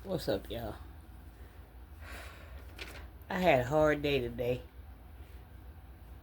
What's up, y'all? I had a hard day today.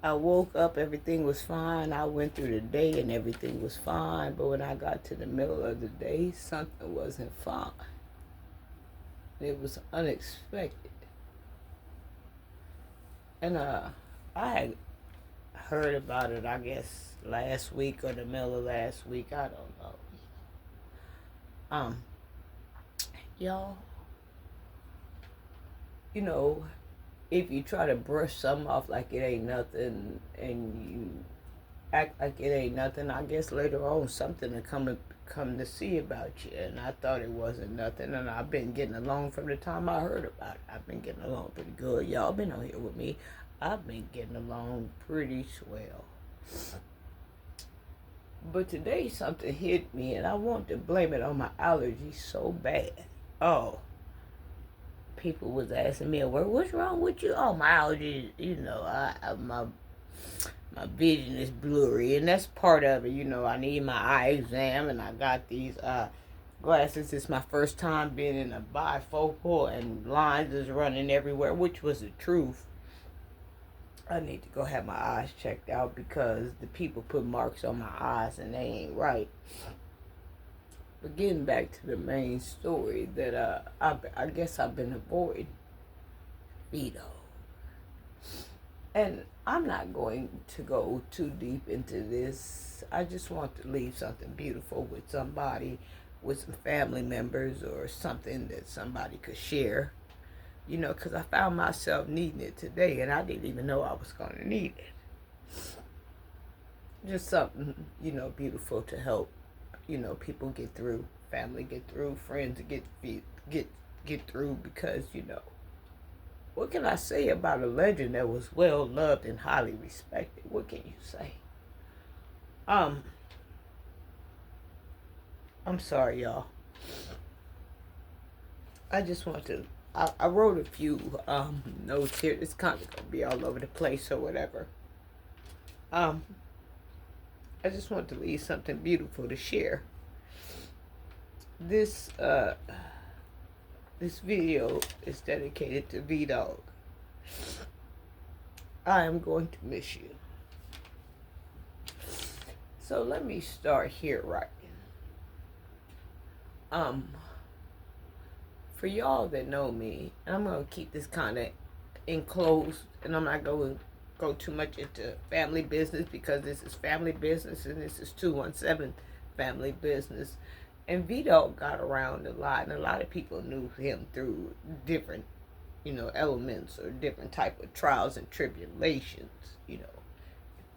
I woke up, everything was fine. I went through the day and everything was fine. But when I got to the middle of the day, something wasn't fine. It was unexpected. And I had heard about it, I guess, last week or the middle of last week. I don't know. Um, y'all, you know, if you try to brush something off like it ain't nothing and you act like it ain't nothing, I guess later on something to come to see about you. And I thought it wasn't nothing, and I've been getting along from the time I heard about it. I've been getting along pretty good. Y'all been on here with me. I've been getting along pretty swell. But today something hit me, and I want to blame it on my allergies so bad. Oh, people was asking me, "Well, what's wrong with you?" Oh, my allergies. My vision is blurry, and that's part of it. I need my eye exam, and I got these glasses. It's my first time being in a bifocal, and lines is running everywhere, which was the truth. I need to go have my eyes checked out because the people put marks on my eyes, and they ain't right. But getting back to the main story that I guess I've been avoiding Vito. And I'm not going to go too deep into this. I just want to leave something beautiful with somebody, with some family members, or something that somebody could share. Because I found myself needing it today, and I didn't even know I was going to need it. Just something, beautiful to help, people get through, family get through, friends get through, because what can I say about a legend that was well loved and highly respected? What can you say? Um, I'm sorry, y'all. I just want to. I wrote a few notes here. It's kind of gonna be all over the place or whatever. Um, I just want to leave something beautiful to share. This this video is dedicated to V Dog. I am going to miss you. So let me start here, right? For y'all that know me, and I'm gonna keep this kind of enclosed, and I'm not going to go too much into family business because this is family business and this is 217 family business. And Vito got around a lot, and a lot of people knew him through different, elements or different type of trials and tribulations.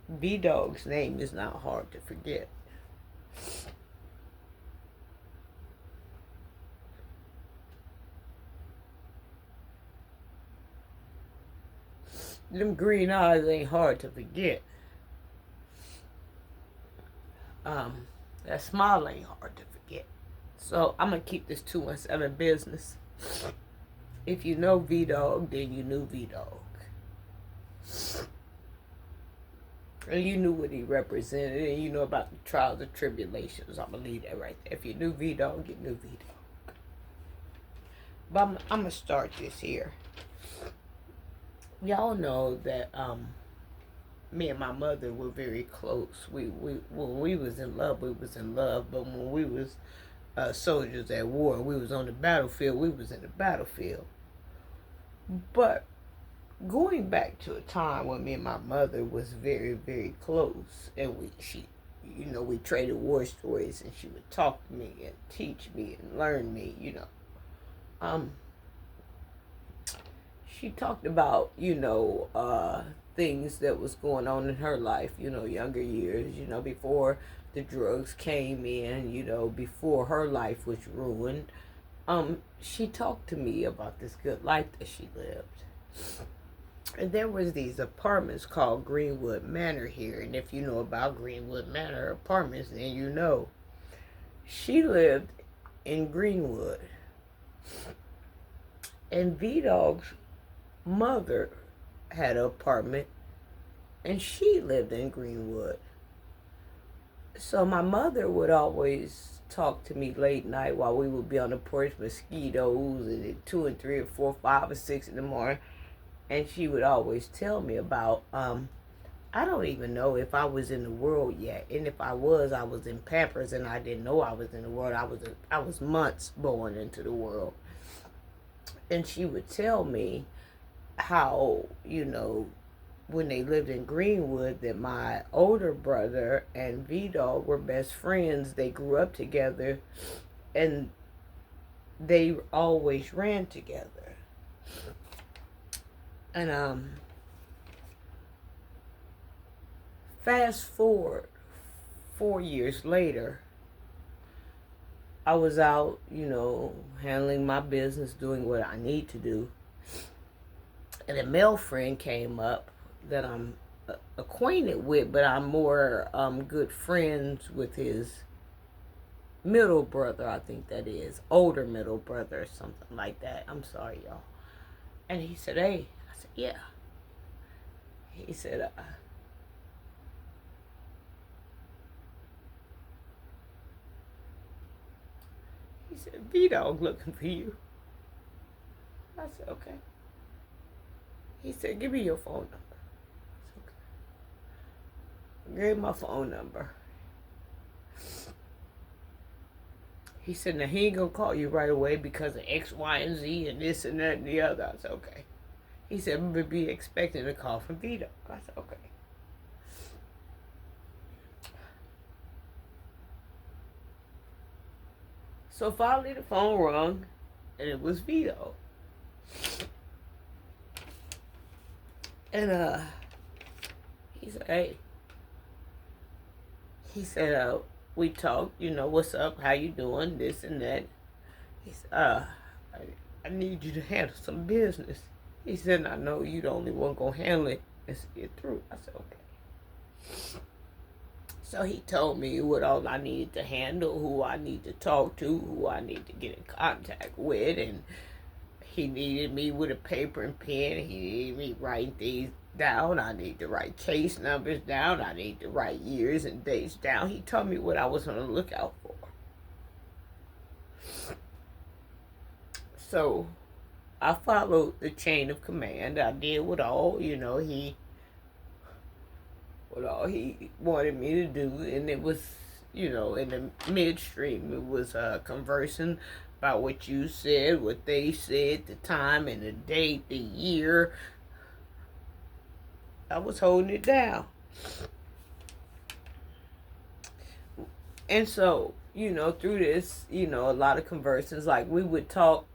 V Dog's name is not hard to forget. Them green eyes ain't hard to forget. That smile ain't hard to forget. So I'm gonna keep this 217 business. If you know V Dog, then you knew V Dog. And you knew what he represented, and you know about the trials and tribulations. I'm gonna leave that right there. If you knew V Dog, you knew V Dog. But I'm gonna start this here. Y'all know that me and my mother were very close. When we was in love, we was in love. But when we was soldiers at war, we was on the battlefield. We was in the battlefield. But going back to a time when me and my mother was very, very close, and we traded war stories, and she would talk to me and teach me and learn me. She talked about things that was going on in her life, younger years, before the drugs came in, before her life was ruined. She talked to me about this good life that she lived. And there was these apartments called Greenwood Manor here, and if you know about Greenwood Manor apartments, then you know. She lived in Greenwood. And V Dog's mother had an apartment, and she lived in Greenwood. So my mother would always talk to me late night while we would be on the porch, mosquitoes, and at 2 and 3 or 4, 5 or 6 in the morning. And she would always tell me about, I don't even know if I was in the world yet. And if I was in Pampers and I didn't know I was in the world. I was months born into the world. And she would tell me how, when they lived in Greenwood, that my older brother and Vito were best friends. They grew up together and they always ran together. And fast forward 4 years later, I was out, handling my business, doing what I need to do. And a male friend came up that I'm acquainted with, but I'm more good friends with his middle brother, I think that is. Older middle brother or something like that. I'm sorry, y'all. And he said, hey. I said, yeah. He said, V-Dog looking for you. I said, okay. He said, give me your phone number. I said, okay. I gave my phone number. He said, now he ain't gonna call you right away because of X, Y, and Z and this and that and the other. I said, okay. He said, I'm gonna be expecting a call from V-Dog. I said, okay. So finally the phone rung, and it was V-Dog. And he said, hey. He said, we talked, what's up, how you doing, this and that. He said, I need you to handle some business. He said, I know you the only one gonna handle it and see it through. I said, okay. So he told me what all I needed to handle, who I need to talk to, who I need to get in contact with, and he needed me with a paper and pen. He needed me writing things down. I need to write case numbers down. I need to write years and dates down. He told me what I was on the lookout for. So I followed the chain of command. I did what all he wanted me to do, and it was in the midstream. It was conversing about what you said, what they said, the time and the date, the year. I was holding it down. And so, through this, a lot of conversations, like we would talk,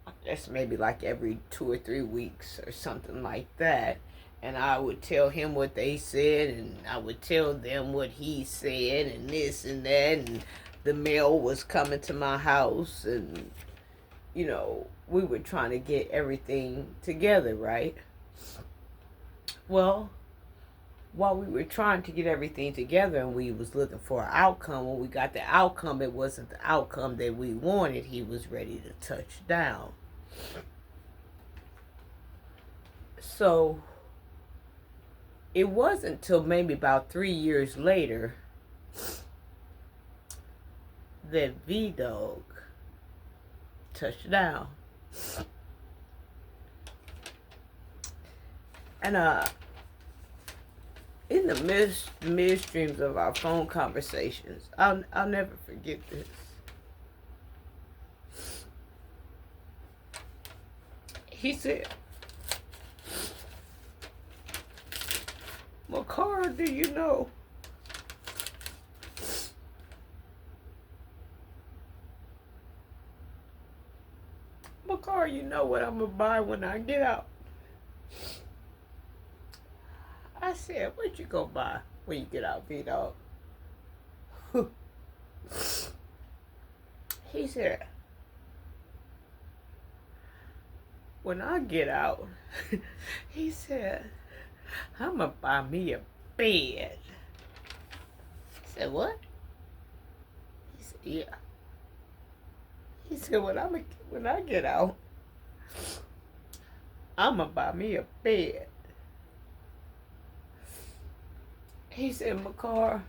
I guess maybe like every 2 or 3 weeks or something like that. And I would tell him what they said, and I would tell them what he said, and this and that, and the mail was coming to my house, and, we were trying to get everything together, right? Well, while we were trying to get everything together and we was looking for an outcome, when we got the outcome, it wasn't the outcome that we wanted. He was ready to touch down. So it wasn't until maybe about 3 years later that V-Dog touched down. And in the midstreams of our phone conversations, I'll never forget this. He said, Makara, do you know Makara, you know what I'm gonna buy when I get out? I said, what you gonna buy when you get out, V-Dog? He said, when I get out, he said, I'm gonna buy me a bed. I said, what? He said, yeah. He said, when I get out, I'm gonna buy me a bed. He said, Makara,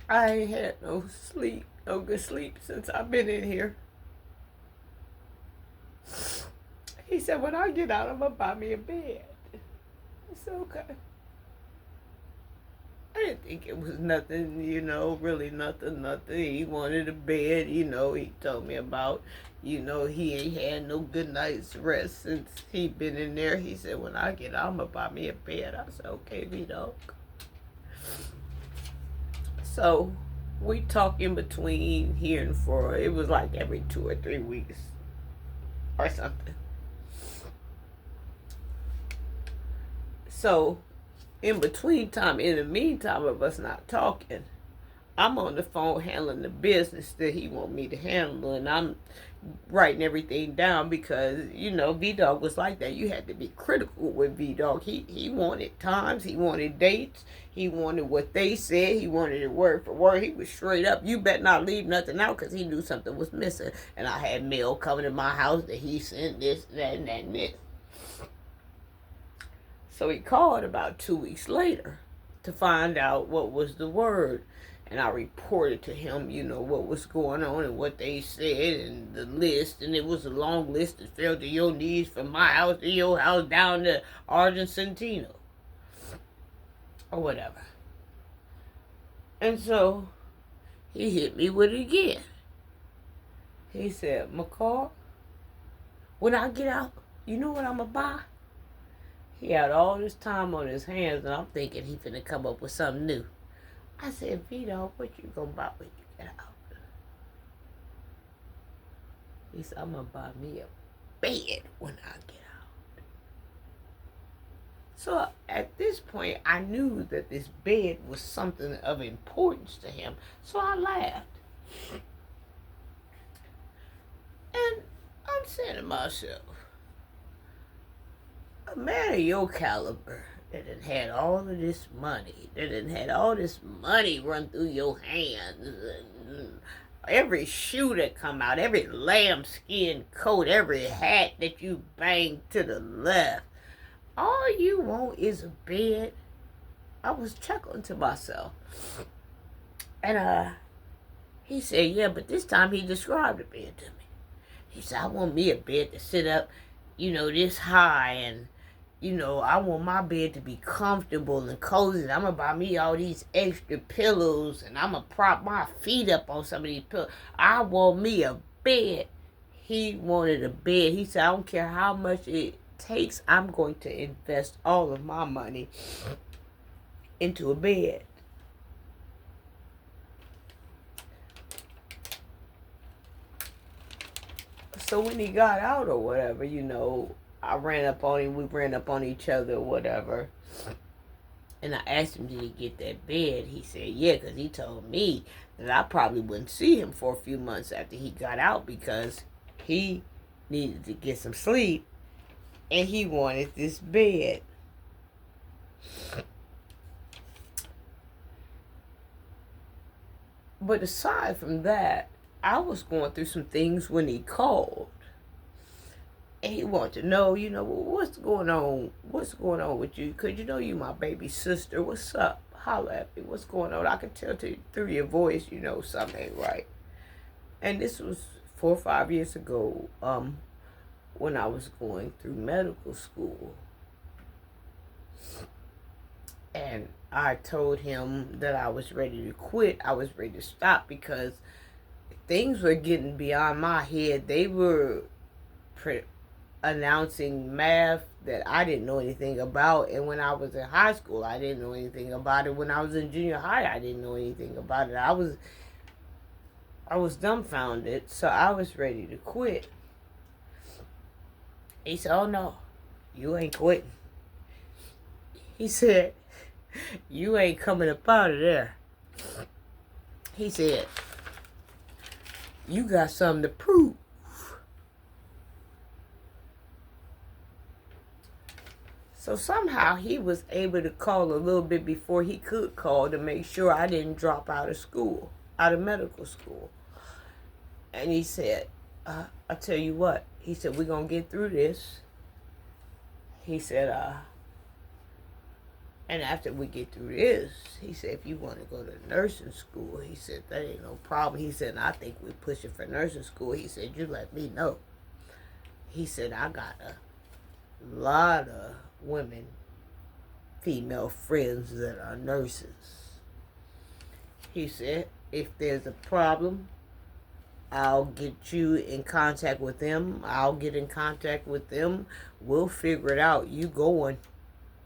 I ain't had no sleep, no good sleep since I've been in here. He said, when I get out, I'm going to buy me a bed. I said, okay. I didn't think it was nothing, really nothing. He wanted a bed, he told me about, he ain't had no good night's rest since he been in there. He said, when I get out, I'm going to buy me a bed. I said, okay, V-Dog. So we talk in between here and for, it was like every 2 or 3 weeks or something. So in the meantime of us not talking, I'm on the phone handling the business that he want me to handle, and I'm writing everything down because, V-Dog was like that. You had to be critical with V-Dog. He wanted times, he wanted dates, he wanted what they said, he wanted it word for word. He was straight up, you better not leave nothing out because he knew something was missing. And I had mail coming to my house that he sent this, that, and that, and this. So he called about 2 weeks later to find out what was the word. And I reported to him, what was going on and what they said and the list. And it was a long list that fell to your knees from my house to your house down to Argentino. Or whatever. And so he hit me with it again. He said, McCall, when I get out, you know what I'm going to buy? He had all this time on his hands, and I'm thinking he finna come up with something new. I said, V-Dog, what you gonna buy when you get out? He said, I'm gonna buy me a bed when I get out. So at this point, I knew that this bed was something of importance to him. So I laughed. And I'm saying to myself, a man of your caliber that had all of this money, that had all this money run through your hands, and every shoe that come out, every lambskin coat, every hat that you bang to the left, all you want is a bed. I was chuckling to myself. And he said, yeah, but this time he described the bed to me. He said, I want me a bed to sit up, this high, and I want my bed to be comfortable and cozy. I'm going to buy me all these extra pillows, and I'm going to prop my feet up on some of these pillows. I want me a bed. He wanted a bed. He said, I don't care how much it takes. I'm going to invest all of my money into a bed. So when he got out or whatever, I ran up on him. We ran up on each other or whatever. And I asked him, did he get that bed? He said, yeah, because he told me that I probably wouldn't see him for a few months after he got out because he needed to get some sleep and he wanted this bed. But aside from that, I was going through some things when he called. And he wanted to know, what's going on? What's going on with you? Because you my baby sister. What's up? Holla at me. What's going on? I can tell through your voice, something ain't right. And this was 4 or 5 years ago, when I was going through medical school. And I told him that I was ready to quit. I was ready to stop because things were getting beyond my head. They were announcing math that I didn't know anything about. And when I was in high school, I didn't know anything about it. When I was in junior high, I didn't know anything about it. I was dumbfounded, so I was ready to quit. He said, oh no, you ain't quitting. He said, you ain't coming up out of there. He said, you got something to prove. So somehow he was able to call a little bit before he could call to make sure I didn't drop out of school, out of medical school. And he said, I tell you what, he said, we're going to get through this. He said, And after we get through this, he said, if you want to go to nursing school, he said, that ain't no problem. He said, I think we're pushing for nursing school. He said, you let me know. He said, I got a lot of women, female friends that are nurses. He said, if there's a problem, I'll get you in contact with them. I'll get in contact with them. We'll figure it out. You going.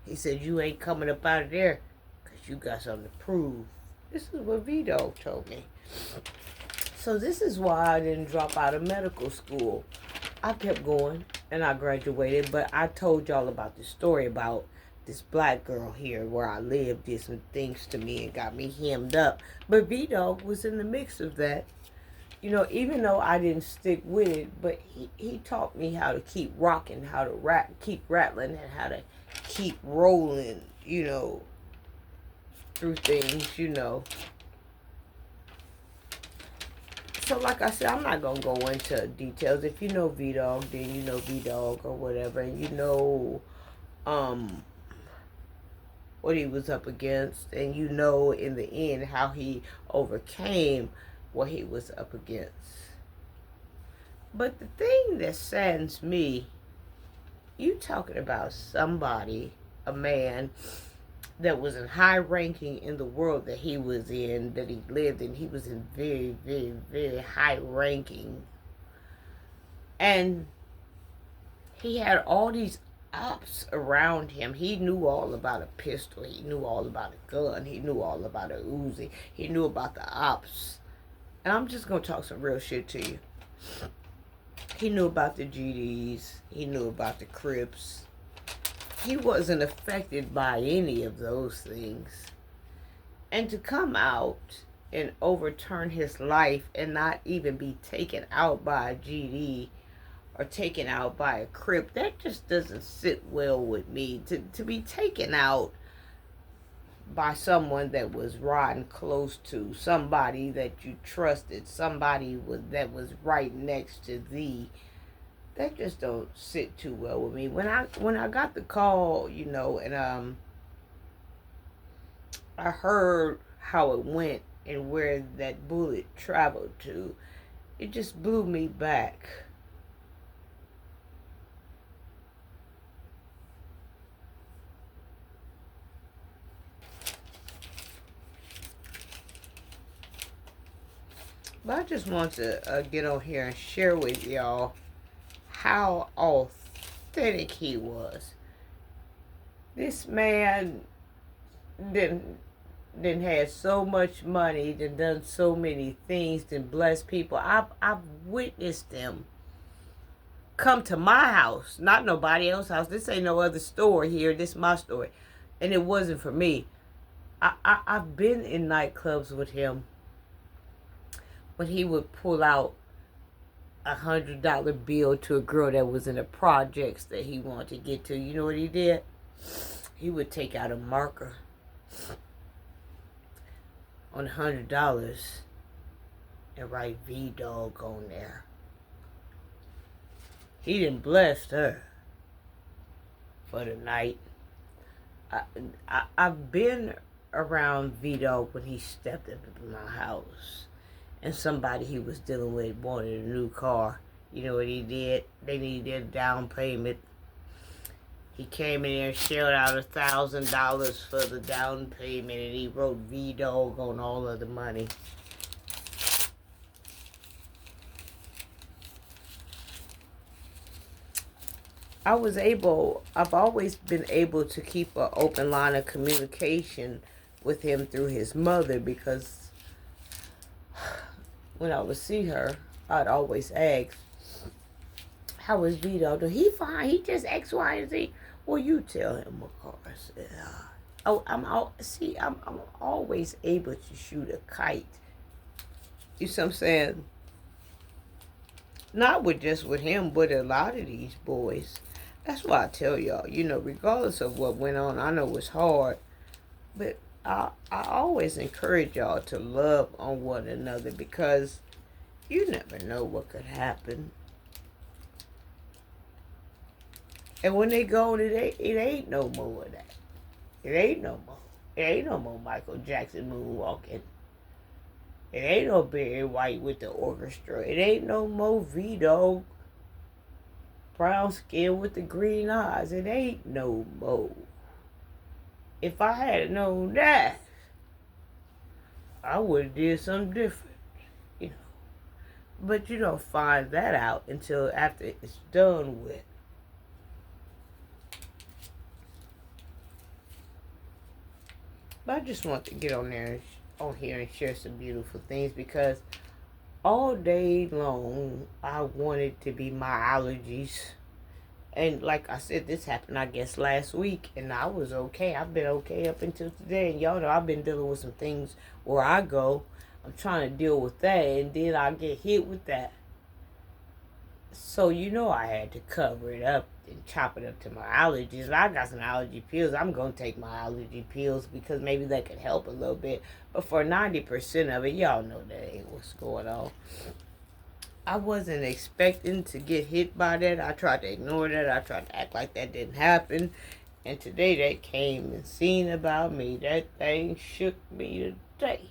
He said, you ain't coming up out of there because you got something to prove. This is what Vito told me. So this is why I didn't drop out of medical school. I kept going and I graduated, but I told y'all about the story about this black girl here where I lived did some things to me and got me hemmed up. But Vito was in the mix of that. You know, even though I didn't stick with it, but he taught me how to keep rocking, how to keep rattling, and how to keep rolling, you know, through things, you know. So like I said, I'm not going to go into details. If you know V-Dog, then you know V-Dog or whatever. And you know what he was up against. And you know in the end how he overcame what he was up against. But the thing that saddens me, you talking about somebody, a man that was in high ranking in the world that he was in, that he lived in. He was in very, very, very high ranking. And he had all these ops around him. He knew all about a pistol. He knew all about a gun. He knew all about a Uzi. He knew about the ops. And I'm just going to talk some real shit to you. He knew about the GDs. He knew about the Crips. He wasn't affected by any of those things. And to come out and overturn his life and not even be taken out by a GD or taken out by a Crip, that just doesn't sit well with me. To be taken out by someone that was riding close to, somebody that you trusted, somebody that was right next to thee, that just don't sit too well with me. When I got the call, you know, and I heard how it went and where that bullet traveled to, it just blew me back. But I just want to get on here and share with y'all how authentic he was. This man didn't have so much money, done so many things, blessed people. I've witnessed them come to my house, not nobody else's house. This ain't no other store here. This is my story, and it wasn't for me. I've been in nightclubs with him when he would pull out $100 bill to a girl that was in the projects that he wanted to get to. You know what he did? He would take out a marker on $100 and write V-Dog on there. He didn't bless her for the night. I've been around V-Dog when he stepped into my house and somebody he was dealing with wanted a new car. You know what he did? They needed a down payment. He came in there and shelled out $1,000 for the down payment, and he wrote V-Dog on all of the money. I've always been able to keep an open line of communication with him through his mother, because when I would see her, I'd always ask, how is Vito? He fine. He just X, Y, and Z. Well, you tell him, of course. I'm always able to shoot a kite. You see what I'm saying? Not just with him, but a lot of these boys. That's why I tell y'all, you know, regardless of what went on, I know it's hard, but I always encourage y'all to love on one another, because you never know what could happen. And when they go, it ain't no more of that. It ain't no more. It ain't no more Michael Jackson moonwalking. It ain't no Barry White with the orchestra. It ain't no more Vito, brown skin with the green eyes. It ain't no more. If I had known that, I would have did something different, you know. But you don't find that out until after it's done with. But I just want to get on here and share some beautiful things because all day long I wanted to be my allergies. And like I said, this happened, I guess, last week, and I was okay. I've been okay up until today. And y'all know I've been dealing with some things where I go. I'm trying to deal with that, and then I get hit with that. So, I had to cover it up and chop it up to my allergies. And I got some allergy pills. I'm going to take my allergy pills because maybe that could help a little bit. But for 90% of it, y'all know that ain't what's going on. I wasn't expecting to get hit by that. I tried to ignore that. I tried to act like that didn't happen. And today that came and seen about me. That thing shook me today.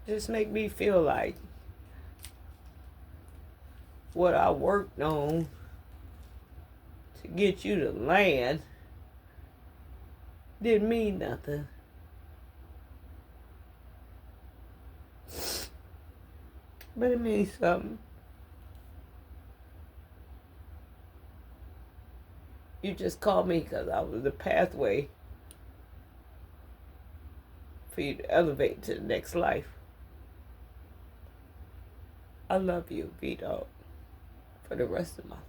Just make me feel like what I worked on to get you to land didn't mean nothing. But it means something. You just called me because I was the pathway for you to elevate to the next life. I love you, Vito, for the rest of my life.